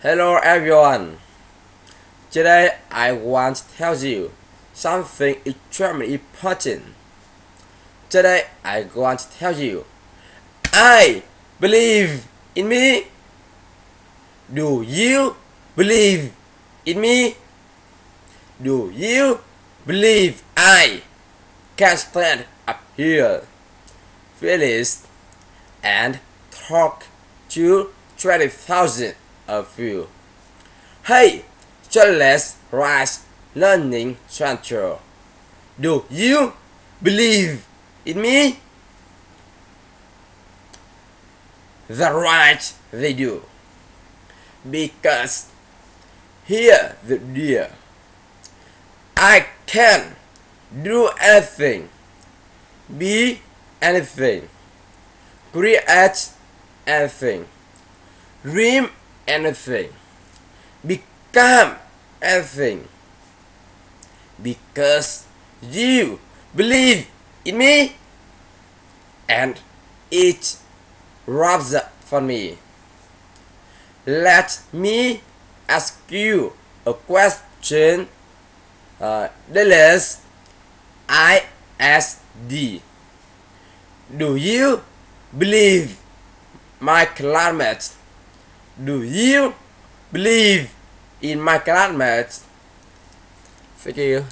Hello everyone. Today I want to tell you something extremely important. Today I want to tell you I believe in me. Do you believe in me? Do you believe I can stand up here, fearless, and talk to 20,000 of you? Hey, Charles Rice Learning Center. Do you believe in me? The right they do. Because here the dear, I can do anything, be anything, create anything, dream anything, become anything, because you believe in me, and it rubs up for me. Let me ask you a question. Dallas ISD. Do you believe my classmates? Do you believe in my classmates? Thank you.